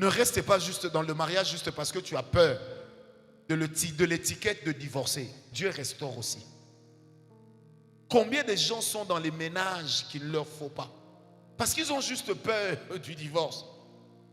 Ne reste pas juste dans le mariage juste parce que tu as peur de l'étiquette de divorcer. Dieu restaure aussi. Combien de gens sont dans les ménages qu'il ne leur faut pas? Parce qu'ils ont juste peur du divorce.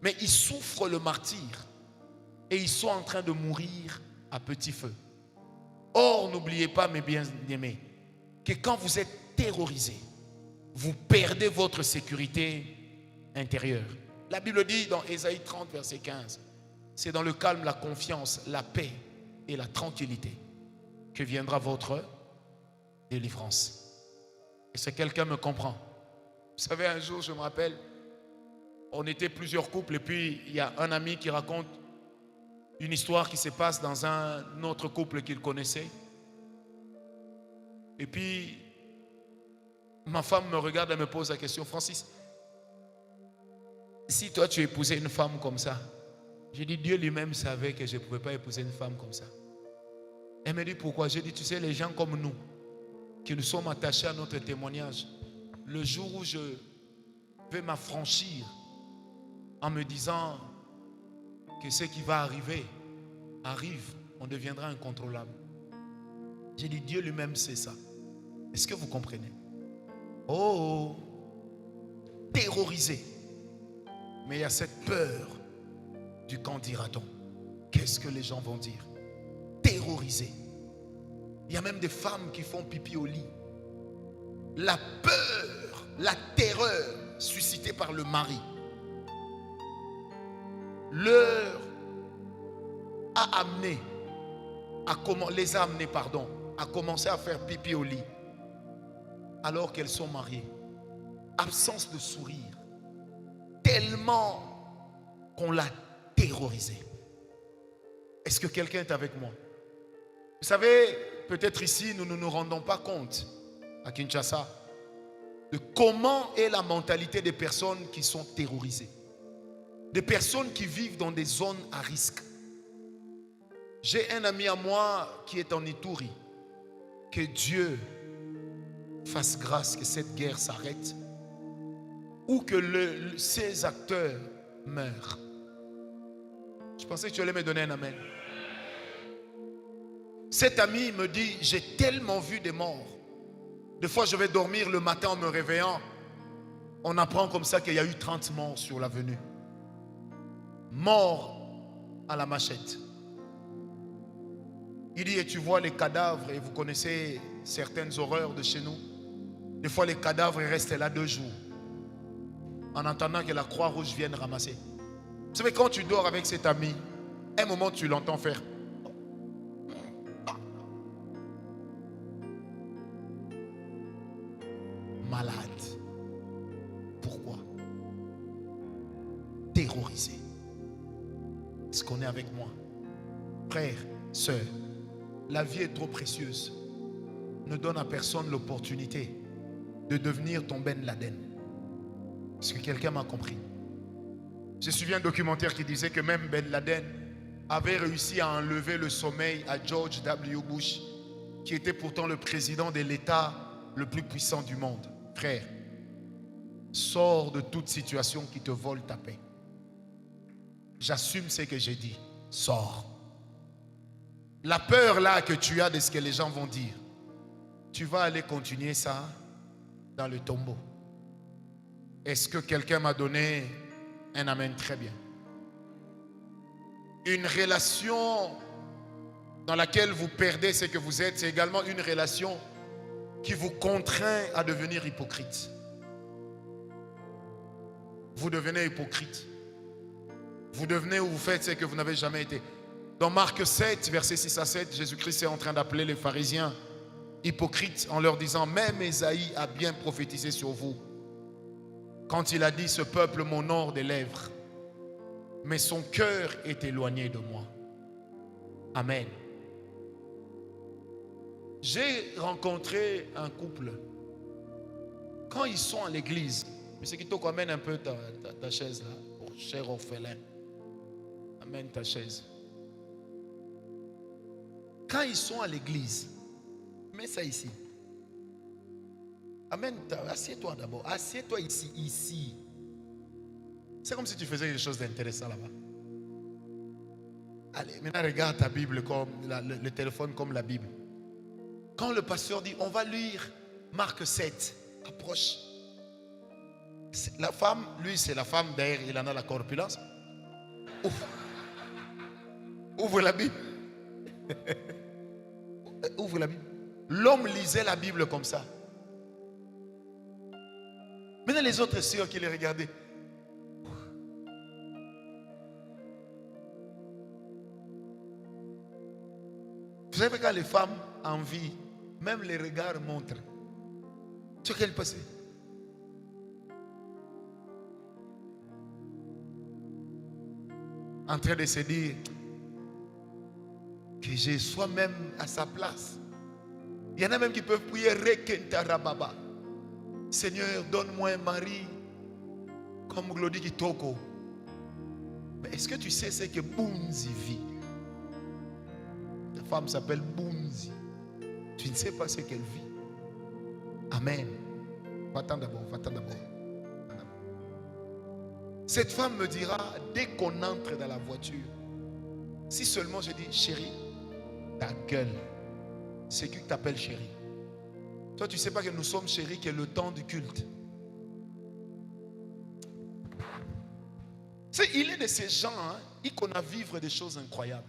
Mais ils souffrent le martyre. Et ils sont en train de mourir à petit feu. Or, n'oubliez pas, mes bien-aimés, que quand vous êtes terrorisés, vous perdez votre sécurité intérieure. La Bible dit dans Ésaïe 30, verset 15, c'est dans le calme, la confiance, la paix et la tranquillité que viendra votre délivrance. Est-ce que quelqu'un me comprend? Vous savez, un jour, je me rappelle, on était plusieurs couples et puis il y a un ami qui raconte une histoire qui se passe dans un autre couple qu'il connaissait. Et puis, ma femme me regarde et me pose la question: Francis, si toi tu épousais une femme comme ça, j'ai dit, Dieu lui-même savait que je ne pouvais pas épouser une femme comme ça. Elle me dit, pourquoi? J'ai dit, tu sais, les gens comme nous, qui nous sommes attachés à notre témoignage, le jour où je vais m'affranchir en me disant que ce qui va arriver arrive, on deviendra incontrôlable. J'ai dit, Dieu lui-même sait ça. Est-ce que vous comprenez? Oh, terrorisé. Mais il y a cette peur du qu'en dira-t-on? Qu'est-ce que les gens vont dire? Terrorisé. Il y a même des femmes qui font pipi au lit. La peur, la terreur suscitée par le mari leur a amené les a amenés, à commencer à faire pipi au lit alors qu'elles sont mariées. Absence de sourire. Tellement qu'on l'a terrorisé. Est-ce que quelqu'un est avec moi? Vous savez, peut-être ici, nous ne nous rendons pas compte, à Kinshasa, de comment est la mentalité des personnes qui sont terrorisées. Des personnes qui vivent dans des zones à risque. J'ai un ami à moi qui est en Ituri. Que Dieu fasse grâce que cette guerre s'arrête ou que ces acteurs meurent. Je pensais que tu allais me donner un amen. Cet ami me dit, j'ai tellement vu des morts. Des fois, je vais dormir le matin en me réveillant. On apprend comme ça qu'il y a eu 30 morts sur l'avenue. Morts à la machette. Il dit, et tu vois les cadavres, et vous connaissez certaines horreurs de chez nous. Des fois, les cadavres restent là 2 jours, en attendant que la Croix-Rouge vienne ramasser. Vous savez, quand tu dors avec cet ami, un moment, tu l'entends faire. Malade. Pourquoi? Terrorisé. Est-ce qu'on est avec moi? Frères, sœurs, la vie est trop précieuse. Ne donne à personne l'opportunité de devenir ton Ben Laden. Est-ce que quelqu'un m'a compris? J'ai suivi un documentaire qui disait que même Ben Laden avait réussi à enlever le sommeil à George W. Bush, qui était pourtant le président de l'État le plus puissant du monde. Frère, sors de toute situation qui te vole ta paix. J'assume ce que j'ai dit. Sors. La peur là que tu as de ce que les gens vont dire, tu vas aller continuer ça dans le tombeau. Est-ce que quelqu'un m'a donné un amen? Très bien. Une relation dans laquelle vous perdez ce que vous êtes, c'est également une relation qui vous contraint à devenir hypocrite. Vous devenez hypocrite. Vous devenez ou vous faites ce que vous n'avez jamais été. Dans Marc 7, versets 6 à 7, Jésus-Christ est en train d'appeler les pharisiens hypocrites en leur disant, même Ésaïe a bien prophétisé sur vous quand il a dit, ce peuple m'honore des lèvres, mais son cœur est éloigné de moi. Amen. J'ai rencontré un couple. Quand ils sont à l'église, mais c'est qui te amène un peu ta chaise là, pour cher orphelin. Amène ta chaise. Quand ils sont à l'église, mets ça ici. Amène, assieds-toi d'abord. Assieds-toi ici, ici. C'est comme si tu faisais quelque chose d'intéressant là-bas. Allez, maintenant regarde ta Bible comme le téléphone comme la Bible. Quand le pasteur dit, on va lire Marc 7, approche. La femme, lui c'est la femme, d'ailleurs il en a la corpulence. Ouvre la Bible. Ouvre la Bible. L'homme lisait la Bible comme ça. Maintenant les autres sœurs qui les regardaient. Vous savez quand les femmes en vie, même les regards montrent ce qu'elles passaient. En train de se dire que je sois même à sa place. Il y en a même qui peuvent prier Rekentarababa. Seigneur, donne-moi un mari comme Glody Kitoko. Mais est-ce que tu sais ce que Bunzi vit? La femme s'appelle Bunzi. Tu ne sais pas ce qu'elle vit. Amen. Va-t'en d'abord, va-t'en d'abord. Cette femme me dira, dès qu'on entre dans la voiture, si seulement je dis, chérie, ta gueule, c'est qui t'appelle chérie? Toi, tu ne sais pas que nous sommes chéris, que le temps du culte. Il est de ces gens, il qu'on a vivre des choses incroyables.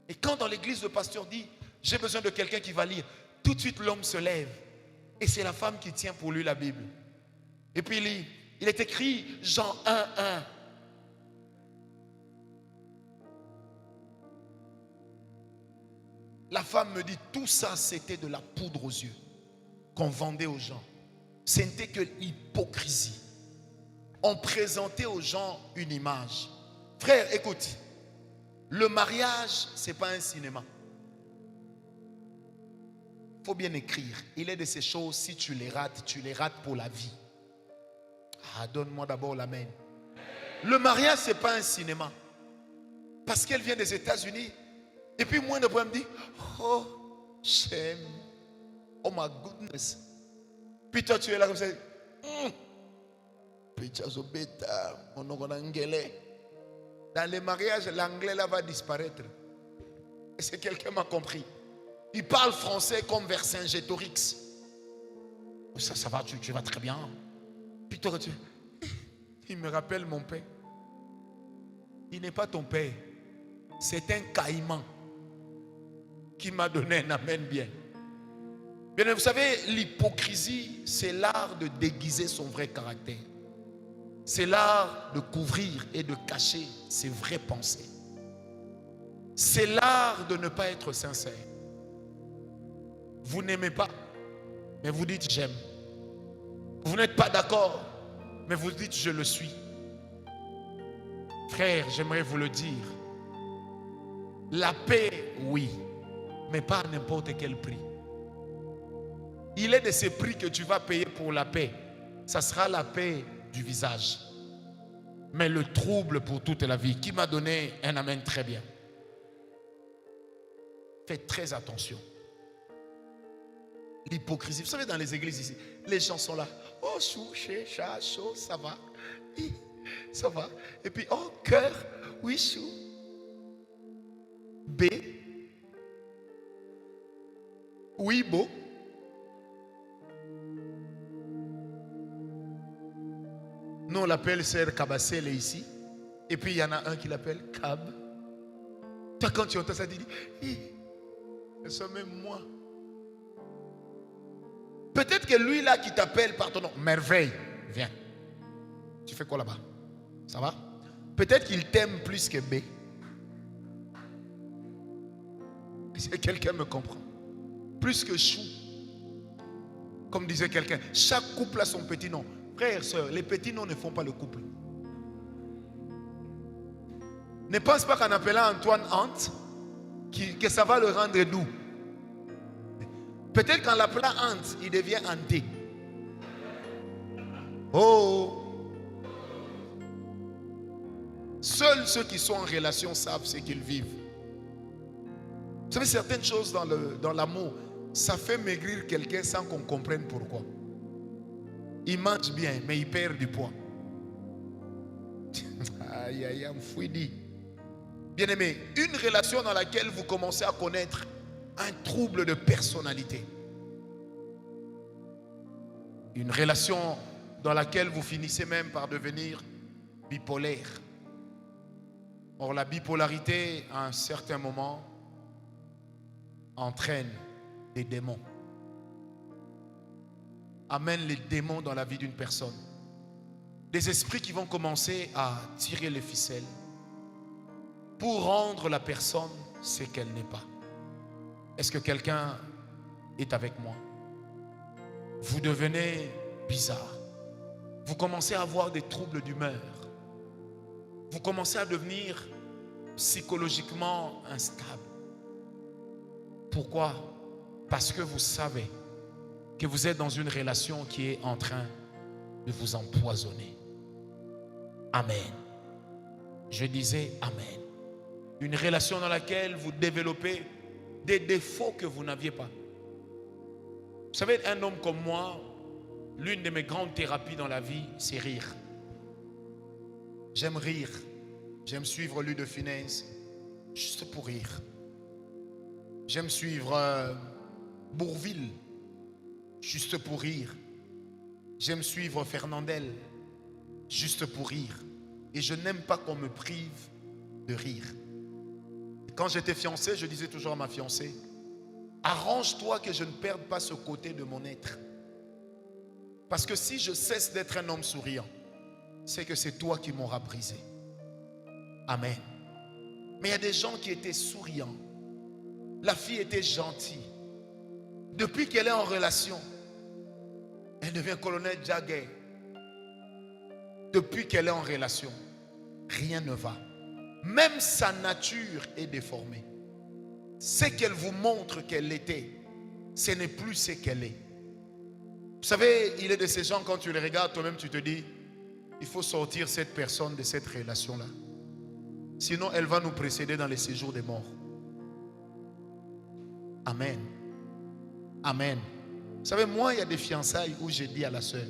Et quand dans l'église, le pasteur dit, j'ai besoin de quelqu'un qui va lire, tout de suite l'homme se lève. Et c'est la femme qui tient pour lui la Bible. Et puis il est écrit Jean 1:1. La femme me dit, tout ça c'était de la poudre aux yeux qu'on vendait aux gens. Ce n'était que l'hypocrisie. On présentait aux gens une image. Frère, écoute, le mariage, ce n'est pas un cinéma. Il faut bien écrire. Il est de ces choses, si tu les rates pour la vie. Ah, donne-moi d'abord l'amen. Le mariage, ce n'est pas un cinéma. Parce qu'elle vient des États-Unis. Et puis moi, de me dit, oh, shame. Oh my goodness. Puis toi, tu es là comme ça. Dans les mariages, l'anglais là va disparaître. Et c'est quelqu'un m'a compris. Il parle français comme Vercingétorix. Ça va, tu vas très bien. Puis toi, il me rappelle mon père. Il n'est pas ton père. C'est un caïman qui m'a donné un amen bien. Bien, vous savez, l'hypocrisie, c'est l'art de déguiser son vrai caractère. C'est l'art de couvrir et de cacher ses vraies pensées. C'est l'art de ne pas être sincère. Vous n'aimez pas, mais vous dites j'aime. Vous n'êtes pas d'accord, mais vous dites je le suis. Frère, j'aimerais vous le dire. La paix, oui, mais pas à n'importe quel prix. Il est de ces prix que tu vas payer pour la paix. Ça sera la paix du visage. Mais le trouble pour toute la vie. Qui m'a donné un amen très bien. Faites très attention. L'hypocrisie. Vous savez, dans les églises ici, les gens sont là. Oh, chou, ché, chat, chaud, ça va. Ça va. Et puis, oh, cœur, oui, chou. B. Oui, beau. Nous, on l'appelle Sœur Kabassel ici. Et puis, il y en a un qui l'appelle Kab. Toi, quand tu entends ça, tu dis, c'est même moi. Peut-être que lui là qui t'appelle par ton nom, merveille, viens. Tu fais quoi là-bas? Ça va? Peut-être qu'il t'aime plus que B. Si quelqu'un me comprend. Plus que chou. Comme disait quelqu'un, chaque couple a son petit nom. Frères et sœurs, les petits noms ne font pas le couple. Ne pense pas qu'en appelant Antoine Ante, que ça va le rendre doux. Peut-être qu'en l'appelant Ante, il devient Anté. Oh! Seuls ceux qui sont en relation savent ce qu'ils vivent. Vous savez, certaines choses dans l'amour, ça fait maigrir quelqu'un sans qu'on comprenne pourquoi. Il mange bien, mais il perd du poids. Aïe, aïe, aïe, fouidi. Bien-aimé, une relation dans laquelle vous commencez à connaître un trouble de personnalité. Une relation dans laquelle vous finissez même par devenir bipolaire. Or, la bipolarité, à un certain moment, entraîne des démons. Amène les démons dans la vie d'une personne. Des esprits qui vont commencer à tirer les ficelles pour rendre la personne ce qu'elle n'est pas. Est-ce que quelqu'un est avec moi? Vous devenez bizarre. Vous commencez à avoir des troubles d'humeur. Vous commencez à devenir psychologiquement instable. Pourquoi? Parce que vous savez que vous êtes dans une relation qui est en train de vous empoisonner. Amen. Je disais Amen. Une relation dans laquelle vous développez des défauts que vous n'aviez pas. Vous savez, un homme comme moi, l'une de mes grandes thérapies dans la vie, c'est rire. J'aime rire. J'aime suivre Louis de Funès, juste pour rire. J'aime suivre Bourvil, juste pour rire. J'aime suivre Fernandel, juste pour rire. Et je n'aime pas qu'on me prive de rire. Quand j'étais fiancé, je disais toujours à ma fiancée, arrange-toi que je ne perde pas ce côté de mon être. Parce que si je cesse d'être un homme souriant, c'est que c'est toi qui m'auras brisé. Amen. Mais il y a des gens qui étaient souriants. La fille était gentille. Depuis qu'elle est en relation, elle devient colonel Jagger. Depuis qu'elle est en relation, rien ne va. Même sa nature est déformée. Ce qu'elle vous montre qu'elle était, ce n'est plus ce qu'elle est. Vous savez, il est de ces gens, quand tu les regardes, toi-même tu te dis, il faut sortir cette personne de cette relation-là. Sinon, elle va nous précéder dans les séjours des morts. Amen. Amen. Vous savez, moi, il y a des fiançailles où j'ai dit à la soeur,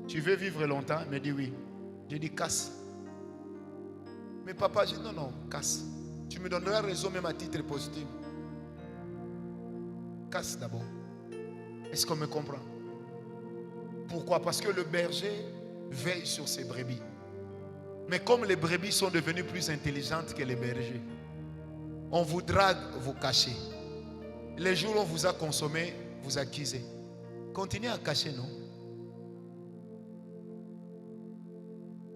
tu veux vivre longtemps? Elle me dit oui. J'ai dit casse. Mais papa, j'ai dit non, casse. Tu me donneras raison même à titre positif. Casse d'abord. Est-ce qu'on me comprend? Pourquoi? Parce que le berger veille sur ses brebis. Mais comme les brebis sont devenues plus intelligentes que les bergers, on vous drague, vous cachez. Les jours où on vous a consommé, vous accusez. Continuez à cacher, non?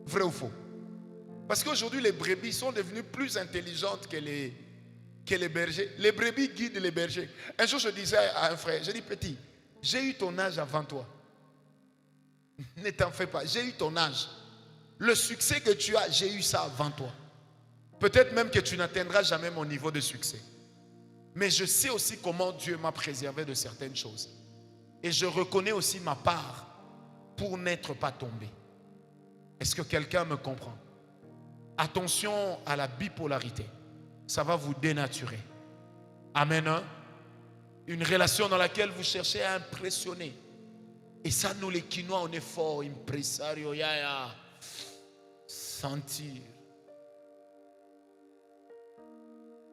Vrai ou faux? Parce qu'aujourd'hui, les brebis sont devenues plus intelligentes que les bergers. Les brebis guident les bergers. Un jour, je disais à un frère, j'ai dit, petit, j'ai eu ton âge avant toi. Ne t'en fais pas, j'ai eu ton âge. Le succès que tu as, j'ai eu ça avant toi. Peut-être même que tu n'atteindras jamais mon niveau de succès. Mais je sais aussi comment Dieu m'a préservé de certaines choses. Et je reconnais aussi ma part pour n'être pas tombé. Est-ce que quelqu'un me comprend? Attention à la bipolarité. Ça va vous dénaturer. Amen. Hein? Une relation dans laquelle vous cherchez à impressionner. Et ça, nous les Quinois, on est forts. Impresario, yaya. Sentir.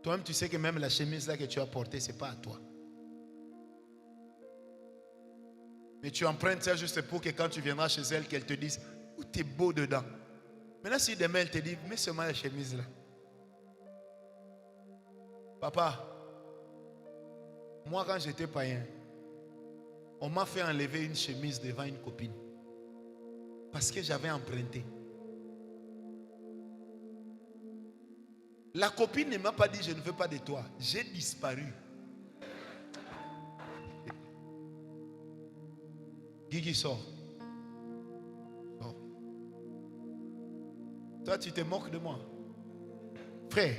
Toi-même, tu sais que même la chemise là que tu as portée, ce n'est pas à toi. Mais tu empruntes ça juste pour que quand tu viendras chez elle, qu'elle te dise, où tu es beau dedans. Maintenant, si demain elle te dit, mets seulement la chemise là. Papa, moi quand j'étais païen, on m'a fait enlever une chemise devant une copine. Parce que j'avais emprunté. La copine ne m'a pas dit, je ne veux pas de toi. J'ai disparu. Guigui sort. Bon. Toi, tu te moques de moi. Frère,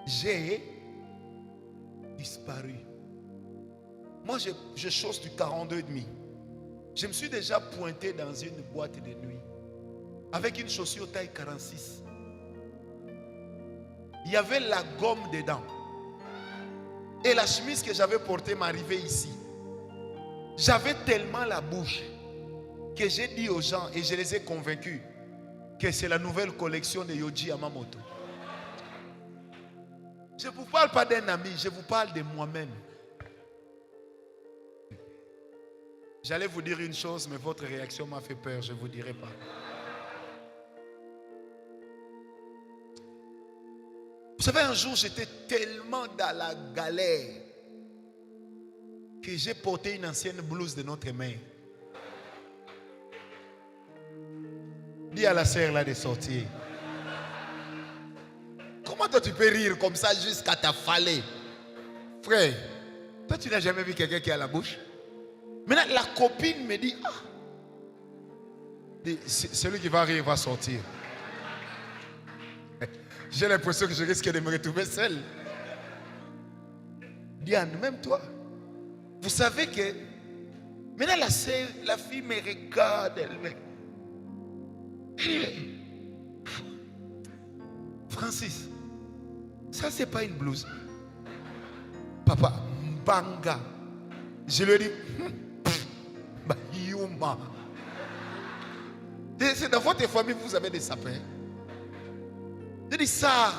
j'ai disparu. Moi, je chausse du 42,5. Je me suis déjà pointé dans une boîte de nuit avec une chaussure taille 46. Il y avait la gomme dedans. Et la chemise que j'avais portée m'arrivait ici. J'avais tellement la bouche. que j'ai dit aux gens et je les ai convaincus que c'est la nouvelle collection de Yohji Yamamoto. Je ne vous parle pas d'un ami, je vous parle de moi-même. J'allais vous dire une chose, mais votre réaction m'a fait peur, je ne vous dirai pas. Vous savez, un jour, j'étais tellement dans la galère que j'ai porté une ancienne blouse de notre mère. Dis à la sœur là de sortir. Comment toi tu peux rire comme ça jusqu'à t'affaler? Frère, toi tu n'as jamais vu quelqu'un qui a la bouche? Maintenant la copine me dit, celui qui va rire va sortir. J'ai l'impression que je risque de me retrouver seul. Diane, même toi. Vous savez que maintenant la fille me regarde, elle me... Francis, ça c'est pas une blouse. Papa, Mbanga. Je lui ai dit, Yuma. C'est dans votre famille, vous avez des sapins. Je dis ça.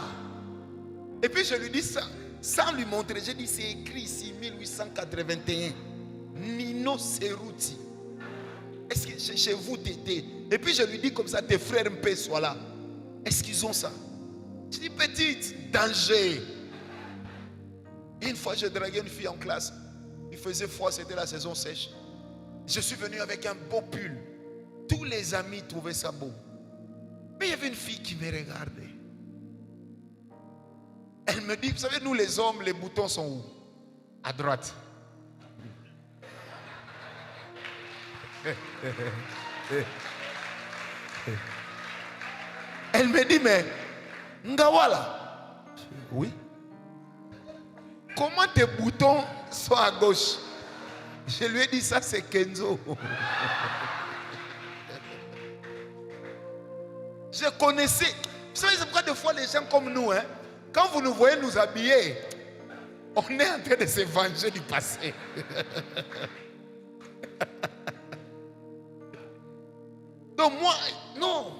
Et puis je lui dis ça, sans lui montrer. J'ai dit, c'est écrit ici, 1881. Nino Cerruti. Est-ce que chez vous, t'étais? Et puis je lui dis comme ça, tes frères MP soient là. Est-ce qu'ils ont ça? Je dis, petite, danger. Et une fois, j'ai dragué une fille en classe. Il faisait froid, c'était la saison sèche. Je suis venu avec un beau pull. Tous les amis trouvaient ça beau. Mais il y avait une fille qui me regardait. Elle me dit, vous savez, nous les hommes, les boutons sont où? À droite. Elle me dit, mais Ngawala. Oui. Comment tes boutons sont à gauche? Je lui ai dit, ça c'est Kenzo. Je connaissais. Vous savez, c'est pourquoi des fois les gens comme nous, quand vous nous voyez nous habiller, on est en train de se venger du passé. Donc moi, non.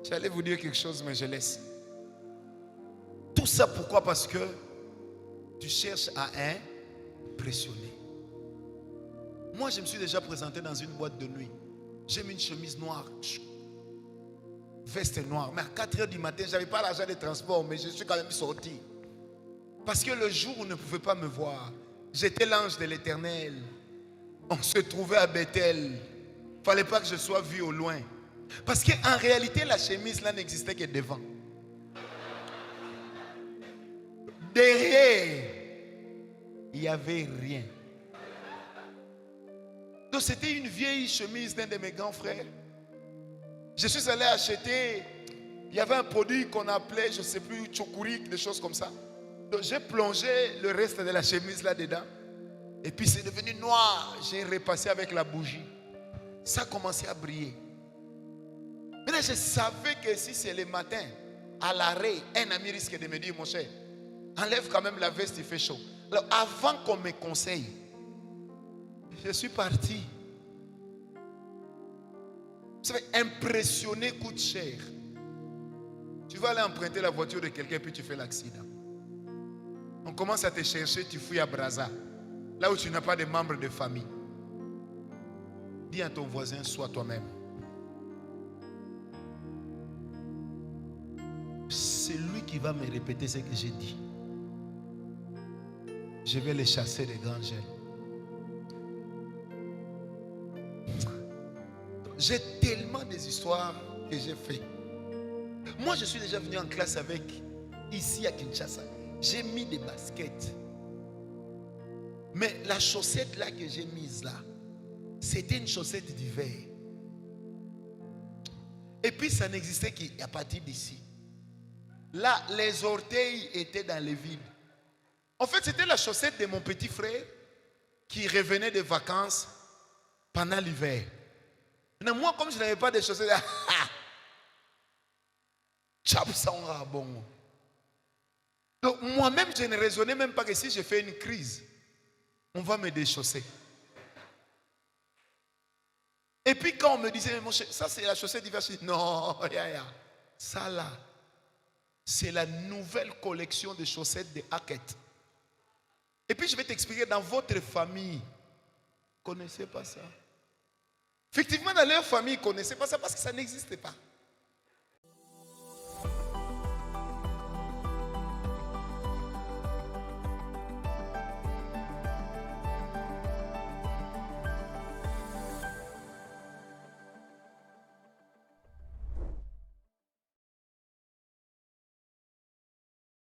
J'allais vous dire quelque chose, mais je laisse. Tout ça pourquoi? Parce que tu cherches à impressionner. Moi, je me suis déjà présenté dans une boîte de nuit. J'ai mis une chemise noire, veste noire. Mais à 4 h du matin, je n'avais pas l'argent de transport, mais je suis quand même sorti. Parce que le jour où on ne pouvait pas me voir, j'étais l'ange de l'Éternel. On se trouvait à Bethel. Il ne fallait pas que je sois vu au loin. Parce qu'en réalité, la chemise là n'existait que devant. Derrière, il n'y avait rien. Donc c'était une vieille chemise d'un de mes grands frères. Je suis allé acheter, il y avait un produit qu'on appelait, je ne sais plus, chokurik, des choses comme ça. Donc j'ai plongé le reste de la chemise là-dedans. Et puis c'est devenu noir. J'ai repassé avec la bougie. Ça a commencé à briller. Maintenant je savais que si c'est le matin, à l'arrêt, un ami risque de me dire, mon cher, enlève quand même la veste, il fait chaud. Alors avant qu'on me conseille, je suis parti. Vous savez, impressionner coûte cher. Tu vas aller emprunter la voiture de quelqu'un puis tu fais l'accident. On commence à te chercher, tu fouilles à Brazza. Là où tu n'as pas de membres de famille. Dis à ton voisin, sois toi-même. C'est lui qui va me répéter ce que j'ai dit. Je vais les chasser des grands gels. J'ai tellement des histoires que j'ai fait. Moi, je suis déjà venu en classe avec, ici à Kinshasa. J'ai mis des baskets. Mais la chaussette là que j'ai mise là, c'était une chaussette d'hiver. Et puis ça n'existait qu'à partir d'ici. Là, les orteils étaient dans le vide. En fait, c'était la chaussette de mon petit frère qui revenait de vacances pendant l'hiver. Moi, comme je n'avais pas de chaussettes, Donc moi-même, je ne raisonnais même pas que si je fais une crise, on va me déchausser. Et puis quand on me disait, mon cher, ça c'est la chaussette d'hiver, je dis, non, ça là, c'est la nouvelle collection de chaussettes de Hackett. Et puis je vais t'expliquer, dans votre famille, vous ne connaissez pas ça. Effectivement, dans leur famille, ils ne connaissaient pas ça parce que ça n'existait pas.